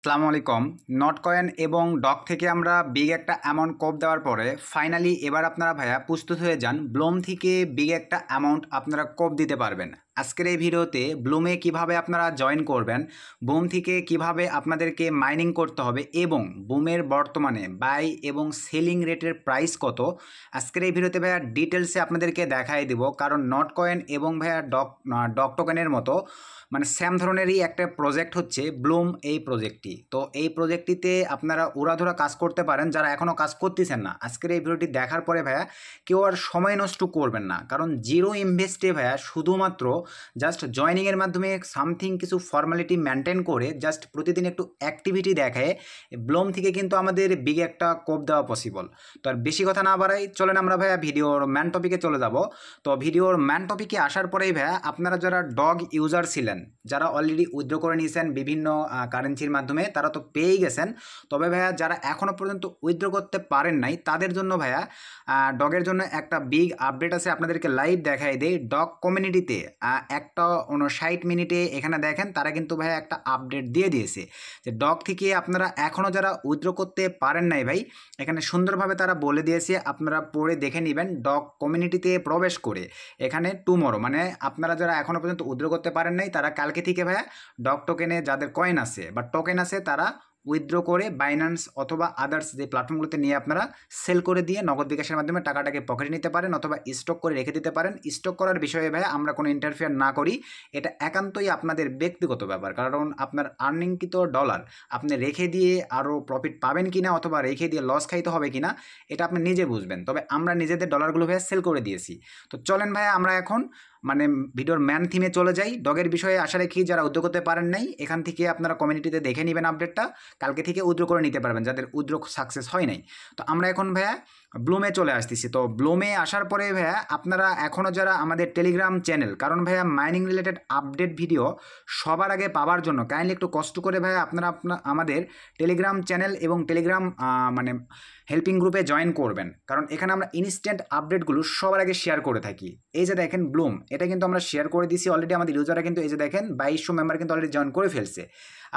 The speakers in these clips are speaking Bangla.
আসসালামু আলাইকুম। নট কয়েন এবং ডগ থেকে আমরা বিগ একটা অ্যামাউন্ট কোপ দেওয়ার পরে ফাইনালি এবার আপনারা ভাইয়া প্রস্তুত হয়ে যান ব্লুম থেকে বিগ একটা অ্যামাউন্ট আপনারা কোপ দিতে পারবেন। আজকের এই ভিডিওতে ব্লুমে কিভাবে আপনারা জয়েন করবেন, বুম থেকে কিভাবে আপনাদেরকে মাইনিং করতে হবে এবং বুমের বর্তমানে বাই এবং সেলিং রেটের প্রাইস কত, আজকের এই ভিডিওতে ভাইয়া ডিটেলসে আপনাদেরকে দেখাই দেব। কারণ নট কয়েন এবং ভাইয়া ডগ টোকেনের মতো মানে সেম ধরনেরই একটা প্রজেক্ট হচ্ছে ব্লুম এই প্রজেক্টটি। তো এই প্রজেক্টটিতে আপনারা উড়াধুরা কাজ করতে পারেন যারা এখনও কাজ করতেছেন না। আজকের এই ভিডিওটি দেখার পরে ভাইয়া কেউ আর সময় নষ্ট করবেন না, কারণ জিরো ইনভেস্টে ভাইয়া শুধুমাত্র জাস্ট জয়নিংয়ের মাধ্যমে সামথিং কিছু ফর্মালিটি মেনটেন করে জাস্ট প্রতিদিন একটু অ্যাক্টিভিটি দেখায় ব্লুম থেকে কিন্তু আমাদের বিগ একটা কোপ দেওয়া পসিবল। তো আর বেশি কথা না বাড়াই, চলেন আমরা ভাইয়া ভিডিওর ম্যান টপিকে চলে যাব। তো ভিডিওর ম্যান টপিকে আসার পরেই ভাইয়া আপনারা যারা ডগ ইউজার ছিলেন, যারা অলরেডি উইথড্র করে নিয়েছেন বিভিন্ন কারেন্সির মাধ্যমে, তারা তো পেয়েই গেছেন। তবে ভাইয়া যারা এখনও পর্যন্ত উইথড্র করতে পারেন নাই তাদের জন্য ভাইয়া ডগের জন্য একটা বিগ আপডেট আছে, আপনাদেরকে লাইভ দেখাই দেই। ডগ কমিউনিটিতে একটা 59 মিনিটে এখানে দেখেন তারা কিন্তু ভাইয়া একটা আপডেট দিয়ে দিয়েছে যে ডগ থেকে আপনারা এখনও যারা উইথড্র করতে পারেন নাই ভাই, এখানে সুন্দরভাবে তারা বলে দিয়েছে, আপনারা পড়ে দেখে নেবেন। ডগ কমিউনিটিতে প্রবেশ করে এখানে টুমরো মানে আপনারা যারা এখনও পর্যন্ত উইথড্র করতে পারেন নাই তারা কালকে থেকে ভাইয়া ডগ টোকেনে যাদের কয়েন আছে বা টোকেন আছে তারা উইথড্র করে বাইন্যান্স অথবা আদার্স যে প্ল্যাটফর্মগুলোতে নিয়ে আপনারা সেল করে দিয়ে নগদ বিকাশের মাধ্যমে টাকাটাকে পকেটে নিতে পারেন অথবা স্টক করে রেখে দিতে পারেন। স্টক করার বিষয়ে ভাইয়া আমরা কোনো ইন্টারফেয়ার না করি, এটা একান্তই আপনাদের ব্যক্তিগত ব্যাপার। কারণ আপনার আর্নিংকৃত ডলার আপনি রেখে দিয়ে আরও প্রফিট পাবেন কিনা অথবা রেখে দিয়ে লস খাইতে হবে কিনা এটা আপনি নিজে বুঝবেন। তবে আমরা নিজেদের ডলারগুলো ভাইয়া সেল করে দিয়েছি। তো চলেন ভাইয়া আমরা এখন মানে ভিডিওর ম্যান থিমে চলে যাই। ডগের বিষয়ে আশা রাখি যারা উদ্যোগ করতে পারেন নাই এখান থেকে আপনারা কমিউনিটিতে দেখে নেবেন আপডেটটা, কালকে থেকে উইথড্র করে নিতে পারবেন যাদের উইথড্র সাকসেস হয় নাই। তো আমরা এখন ভাইয়া ব্লুমে চলে আসতেছি। তো ব্লুমে আসার পরে ভাইয়া আপনারা এখনও যারা আমাদের টেলিগ্রাম চ্যানেল, কারণ ভাইয়া মাইনিং রিলেটেড আপডেট ভিডিও সবার আগে পাওয়ার জন্য কাইন্ডলি একটু কষ্ট করে ভাইয়া আপনারা আমাদের টেলিগ্রাম চ্যানেল এবং টেলিগ্রাম মানে হেল্পিং গ্রুপে জয়েন করবেন, কারণ এখানে আমরা ইনস্ট্যান্ট আপডেটগুলো সবার আগে শেয়ার করে থাকি। এই যে দেখেন ব্লুম, এটা কিন্তু আমরা শেয়ার করে দিয়েছি অলরেডি, আমাদের ইউজাররা কিন্তু এই যে দেখেন 2200 মেম্বার কিন্তু অলরেডি জয়েন করে ফেলছে।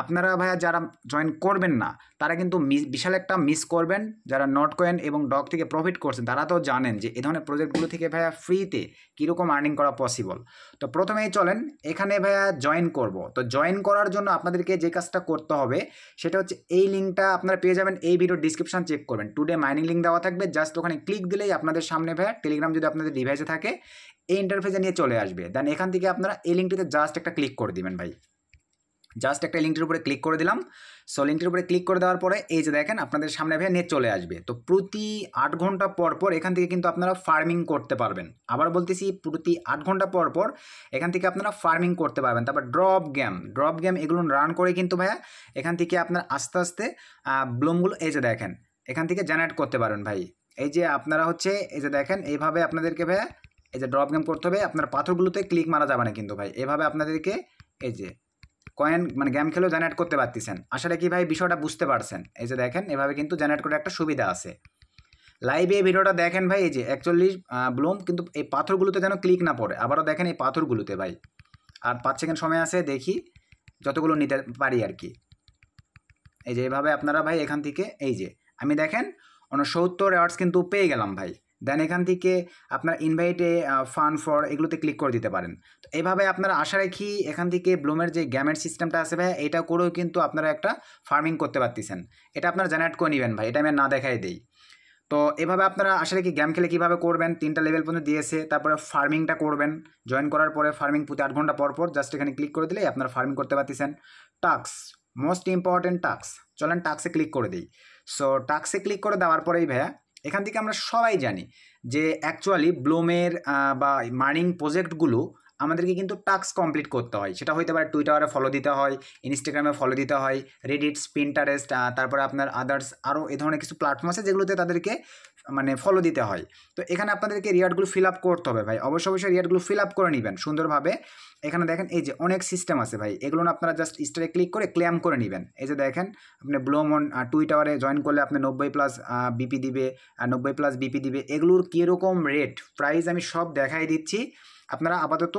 আপনারা ভাইয়া যারা জয়েন করবেন না তারা কিন্তু বিশাল একটা মিস করবেন। যারা নট কয়েন এবং ডগ থেকে প্রফিট করছেন তারা তো জানেন যে এই ধরনের প্রজেক্টগুলো থেকে ভাইয়া ফ্রিতে কীরকম আর্নিং করা পসিবল। তো প্রথমেই চলেন এখানে ভাইয়া জয়েন করব। তো জয়েন করার জন্য আপনাদেরকে যে কাজটা করতে হবে সেটা হচ্ছে এই লিঙ্কটা আপনারা পেয়ে যাবেন এই ভিডিওর ডিসক্রিপশন চেক করবেন, টুডে মাইনিং লিঙ্ক দেওয়া থাকবে, জাস্ট ওখানে ক্লিক দিলেই আপনাদের সামনে ভাইয়া টেলিগ্রাম যদি আপনাদের ডিভাইসে থাকে এই ইন্টারফেসে নিয়ে চলে আসবে। দেন এখান থেকে আপনারা এই লিঙ্কটিতে জাস্ট একটা ক্লিক করে দিবেন ভাই, জাস্ট একটা লিঙ্কটির উপরে ক্লিক করে দিলাম। সো লিঙ্কটির উপরে ক্লিক করে দেওয়ার পরে এই যে দেখেন আপনাদের সামনে ভাই নেট চলে আসবে। তো প্রতি 8 ঘন্টা পর পর এখান থেকে কিন্তু আপনারা ফার্মিং করতে পারবেন। আবার বলতেছি, প্রতি 8 ঘন্টা পর পর এখান থেকে আপনারা ফার্মিং করতে পারবেন। তারপর ড্রপ গেম এগুলো রান করে কিন্তু ভাইয়া এখান থেকে আপনার আস্তে আস্তে ব্লুমগুলো এই যে দেখেন এখান থেকে জেনারেট করতে পারবেন ভাই। এই যে আপনারা হচ্ছে এই যে দেখেন এইভাবে আপনাদেরকে ভাইয়া এই যে ড্রপ গেম করতে হবে, আপনার পাথরগুলোতে ক্লিক মারা যাবে না কিন্তু ভাই, এভাবে আপনাদেরকে এই যে কয়েন মানে গেম খেলেও জেনারেট করতে পারতেছেন। আশা রাখি ভাই বিষয়টা বুঝতে পারছেন। এই যে দেখেন এভাবে কিন্তু জেনারেট করার একটা সুবিধা আছে। লাইভে এই ভিডিওটা দেখেন ভাই, এই যে 41 ব্লুম, কিন্তু এই পাথরগুলোতে যেন ক্লিক না পড়ে। আবারও দেখেন এই পাথরগুলোতে ভাই, আর 5 সেকেন্ড সময় আছে, দেখি যতগুলো নিতে পারি আর কি। এই যে এইভাবে আপনারা ভাই এখান থেকে এই যে আমি দেখেন 69 অ্যাওয়ার্ডস কিন্তু পেয়ে গেলাম ভাই। দেন এখান থেকে আপনার ইনভাইটে ফান ফর এগুলোতে ক্লিক করে দিতে পারেন। তো এইভাবে আপনারা আশা রাখি এখান থেকে ব্লুমের যে গেমের সিস্টেমটা আছে ভাই এটা করেও কিন্তু আপনারা একটা ফার্মিং করতে পারতেছেন। এটা আপনারা জেনারেট করে নেবেন ভাই, এটা আমি না দেখাই দেই। তো এভাবে আপনারা আশা রাখি গেম খেলে কীভাবে করবেন, 3টা লেভেল পর্যন্ত দিয়েছে। তারপরে ফার্মিংটা করবেন, জয়েন করার পরে ফার্মিং প্রতি 8 ঘন্টা পর পর জাস্ট এখানে ক্লিক করে দিলেই আপনারা ফার্মিং করতে পারতেছেন। টাস্ক, মোস্ট ইম্পর্টেন্ট টাস্ক, চলেন টাস্কে ক্লিক করে দিই। সো টাস্কে ক্লিক করে দেওয়ার পরেই ভাইয়া এখান থেকে আমরা সবাই জানি যে অ্যাকচুয়ালি ব্লুমের বা মাইনিং প্রজেক্টগুলো আমাদেরকে কিন্তু টাস্ক কমপ্লিট করতে হয়। সেটা হইতে পারে টুইটারে ফলো দিতে হয়, ইনস্টাগ্রামে ফলো দিতে হয়, রেডিট, পিন্টারেস্ট, তারপরে আপনার আদার্স আরও এ ধরনের কিছু প্ল্যাটফর্ম আছে যেগুলোতে তাদেরকে মানে ফলো দিতে হয়। তো এখানে আপনাদেরকে রিওয়ার্ডগুলো ফিল আপ করতে হবে ভাই, অবশ্যই রিওয়ার্ডগুলো ফিল আপ করে নেবেন সুন্দরভাবে। এখানে দেখেন এই যে অনেক সিস্টেম আছে ভাই, এগুলো আপনারা জাস্ট স্টারে ক্লিক করে ক্লেম করে নেবেন। এই যে দেখেন আপনি ব্লুম অন টুইটারে জয়েন করলে আপনি 90+ বিপি দিবে, 90+ বিপি দিবে। এগুলোর কীরকম রেট প্রাইস আমি সব দেখাই দিচ্ছি। আপনারা আপাতত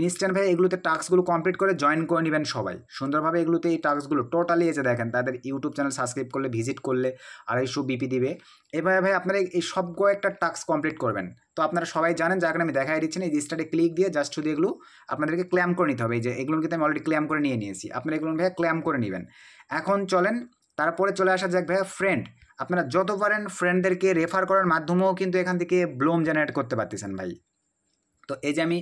ইনস্ট্যান্ট ভাই এগুলোতে টাস্কগুলো কমপ্লিট করে জয়েন করে নেবেন সবাই সুন্দরভাবে। এগুলোতে এই টাস্কগুলো টোটালি এসে দেখেন তাদের ইউটিউব চ্যানেল সাবস্ক্রাইব করলে, ভিজিট করলে 250 বিপি দিবে। এভাবে ভাই আপনারা এই সব কয়েকটা টাস্ক কমপ্লিট করবেন। তো আপনারা সবাই জানেন, যার কারণে আমি দেখাই দিচ্ছি না, এই স্টার্টে ক্লিক দিয়ে জাস্ট শুধু এগুলো আপনাদেরকে ক্লেম করে নিতে হবে। এই যে এগুলো কিন্তু আমি অলরেডি ক্লেম করে নিয়েছি, আপনারা এগুলো ভাইয়া ক্লেম করে নেবেন। এখন চলেন তারপরে চলে আসা যাক ভাইয়া ফ্রেন্ড। আপনারা যত পারেন ফ্রেন্ডদেরকে রেফার করার মাধ্যমেও কিন্তু এখান থেকে ব্লুম জেনারেট করতে পারতেছেন ভাই। তো এই যে আমি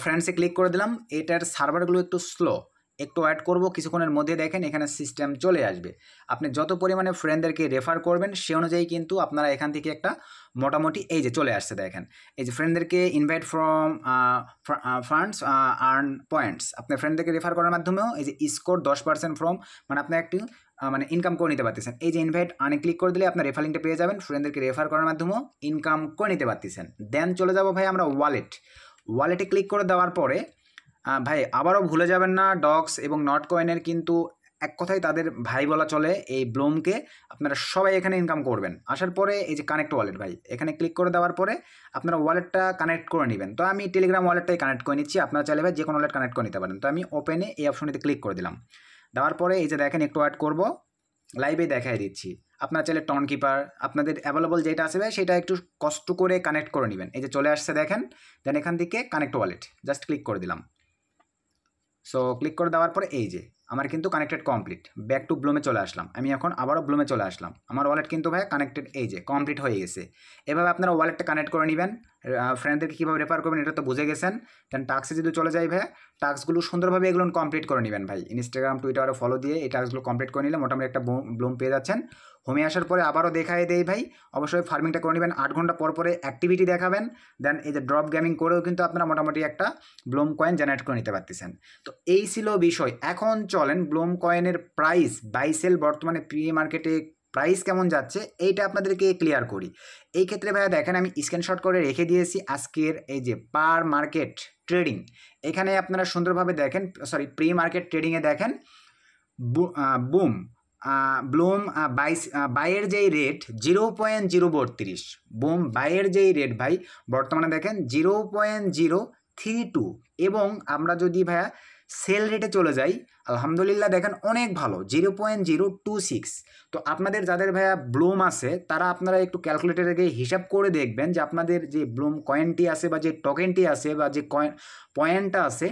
ফ্রেন্ডসে ক্লিক করে দিলাম, এটার সার্ভারগুলো একটু স্লো, একটু অ্যাড করব, কিছুক্ষণের মধ্যে দেখেন এখানে সিস্টেম চলে আসবে। আপনি যত পরিমাণে ফ্রেন্ডদেরকে রেফার করবেন সে অনুযায়ী কিন্তু আপনারা এখান থেকে একটা মোটামুটি এই যে চলে আসছে দেখেন, এই যে ফ্রেন্ডদেরকে invite from funds earn points. আপনার ফ্রেন্ডদেরকে রেফার করার মাধ্যমেও এই যে স্কোর 10% ফ্রম, মানে আপনি একটি মানে ইনকাম করে নিতে পারতেছেন। এই যে ইনভাইট আনে ক্লিক করে দিলে আপনার রেফারিংটা পেয়ে যাবেন, ফ্রেন্ডদেরকে রেফার করার মাধ্যমেও ইনকাম করে নিতে পারতেছেন। দেন চলে যাব ভাই আমরা ওয়ালেটে ক্লিক করে দেওয়ার পরে ভাই আবারও ভুলে যাবেন না, ডক্স এবং নট কয়েনের কিন্তু এক কথায় তাদের ভাই বলা চলে। এই ব্লুমকে আপনারা সবাই এখানে ইনকাম করবেন। আসার পরে এই যে কানেক্ট ওয়ালেট ভাই, এখানে ক্লিক করে দেওয়ার পরে আপনারা ওয়ালেটটা কানেক্ট করে নেবেন। তো আমি টেলিগ্রাম ওয়ালেটটাই কানেক্ট করে নিচ্ছি, আপনারা চাইলে ভাই যে কোনো ওয়ালেট কানেক্ট করে নিতে পারেন। তো আমি ওপেনে এই অপশনটিতে ক্লিক করে দিলাম। দেওয়ার পরে এই যে দেখেন একটু অ্যাড করব, লাইভে দেখাই দিচ্ছি। আপনারা চাইলে টন কিপার আপনাদের অ্যাভেলেবল যেটা আছে ভাই সেটা একটু কষ্ট করে কানেক্ট করে নেবেন। এই যে চলে আসছে দেখেন, দেন এখান থেকে কানেক্ট ওয়ালেট জাস্ট ক্লিক করে দিলাম। সো ক্লিক করে দেওয়ার পরে এই যে আমার কিন্তু কানেক্টেড কমপ্লিট, ব্যাক টু ব্লুমে চলে আসলাম। আমি এখন আবারও ব্লুমে চলে আসলাম, আমার ওয়ালেট কিন্তু ভাই কানেক্টেড, এই যে কমপ্লিট হয়ে গেছে। এভাবে আপনারা ওয়ালেটটা কানেক্ট করে নেবেন। ফ্রেন্ডদেরকে কীভাবে রেফার করবেন এটা তো বুঝে গেছেন। দেন টাস্কে যদি চলে যাই ভাই, টাস্কগুলো সুন্দরভাবে এগুলো কমপ্লিট করে নেবেন ভাই। ইনস্টাগ্রাম টুইটারে ফলো দিয়ে এই টাস্কগুলো কমপ্লিট করে নিলে মোটামুটি একটা ব্লুম পেয়ে যাচ্ছেন। হোমে আসার পরে আবারও দেখাই দেই ভাই, অবশ্যই ফার্মিংটা করে নেবেন, 8 ঘন্টা পর পরে অ্যাক্টিভিটি দেখাবেন। দেন এই যে ড্রপ গেমিং করেও কিন্তু আপনারা মোটামুটি একটা ব্লুম কয়েন জেনারেট করে নিতে পারতেছেন। তো এই ছিল বিষয়। এখন চলেন ব্লুম কয়েনের প্রাইস, বাই সেল বর্তমানে প্রি মার্কেটে প্রাইস কেমন যাচ্ছে এইটা আপনাদেরকে ক্লিয়ার করি। এই ক্ষেত্রে ভাইয়া দেখেন আমি স্ক্রিনশট করে রেখে দিয়েছি আজকের এই যে পার মার্কেট ট্রেডিং। এখানে আপনারা সুন্দরভাবে দেখেন, সরি প্রি মার্কেট ট্রেডিংয়ে দেখেন ব্লুম বাইয়ের যেই রেট 0.032, বুম বাইয়ের যেই রেট ভাই বর্তমানে দেখেন 0.032, এবং আমরা যদি ভাইয়া সেল রেটে চলে যাই আলহামদুলিল্লাহ দেখেন অনেক ভালো 0.026। তো আপনাদের যাদের ভাইয়া ব্লুম আছে তারা আপনারা একটু ক্যালকুলেটরে গিয়ে হিসাব করে দেখবেন যে আপনাদের যে ব্লুম কয়েনটি আছে বা যে টোকেনটি আছে বা যে পয়েন্টটা আছে,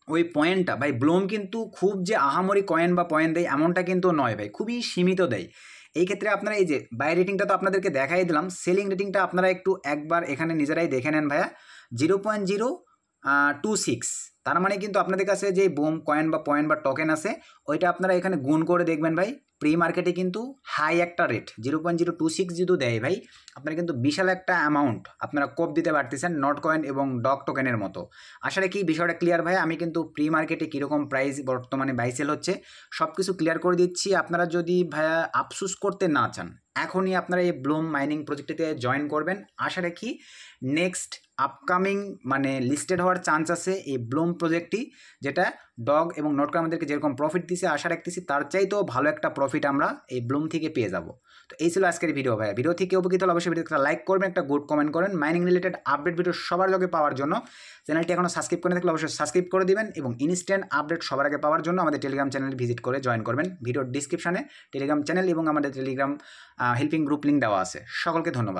ওই পয়েন্টটা ভাই ব্লুম কিন্তু খুব যে আহামরি কয়েন বা পয়েন্ট দেয় এমনটা কিন্তু নয় ভাই, খুবই সীমিত দেয়। এই ক্ষেত্রে আপনারা এই যে বাই রেটিংটা তো আপনাদেরকে দেখাই দিলাম, সেলিং রেটিংটা আপনারা একটু একবার এখানে নিজেরাই দেখে নেন ভাইয়া 0.026। তার মানে কিন্তু আপনাদের কাছে যে বুম কয়েন বা পয়েন্ট বা টোকেন আছে ওইটা আপনারা এখানে গুণ করে দেখবেন ভাই, প্রি মার্কেটে কিন্তু হাই একটা রেট 0.026 যদি দেয় ভাই, আপনারা কিন্তু বিশাল একটা অ্যামাউন্ট আপনারা কোপ দিতে পারতেছেন নট কয়েন এবং ডগ টোকেনের মতো। আসলে কি বিষয়টা ক্লিয়ার ভাই? আমি কিন্তু প্রি মার্কেটে কীরকম প্রাইস বর্তমানে বাই সেল হচ্ছে সব কিছু ক্লিয়ার করে দিচ্ছি। আপনারা যদি ভাইয়া আফসুস করতে না চান এখনই আপনারা এই ব্লুম মাইনিং প্রজেক্টটিতে জয়েন করবেন। আশা রাখি নেক্সট আপকামিং মানে লিস্টেড হওয়ার চান্স আছে এই ব্লুম প্রজেক্টটি, যেটা ডগ এবং নোটকা আমাদেরকে যেরকম প্রফিট দিছে আশা রাখতেছি তার চাইতেও ভালো একটা প্রফিট আমরা এই ব্লুম থেকে পেয়ে যাব। তো এই ছিল আজকের ভিডিও ভাই। ভিডিও থেকে উপকৃত হলে অবশ্যই ভিডিওটা লাইক করবেন, একটা গুড কমেন্ট করেন। মাইনিং রিলেটেড আপডেট ভিডিও সবার আগে পাওয়ার জন্য চ্যানেলটি এখনও সাবস্ক্রাইব করে থাকলে অবশ্যই সাবস্ক্রাইব করে দিবেন, এবং ইনস্ট্যান্ট আপডেট সবার আগে পাওয়ার জন্য আমাদের টেলিগ্রাম চ্যানেল ভিজিট করে জয়েন করবেন। ভিডিওর ডিসক্রিপশনে টেলিগ্রাম চ্যানেল এবং আমাদের টেলিগ্রাম হেল্পিং গ্রুপ লিঙ্ক দেওয়া আছে। সকলকে ধন্যবাদ।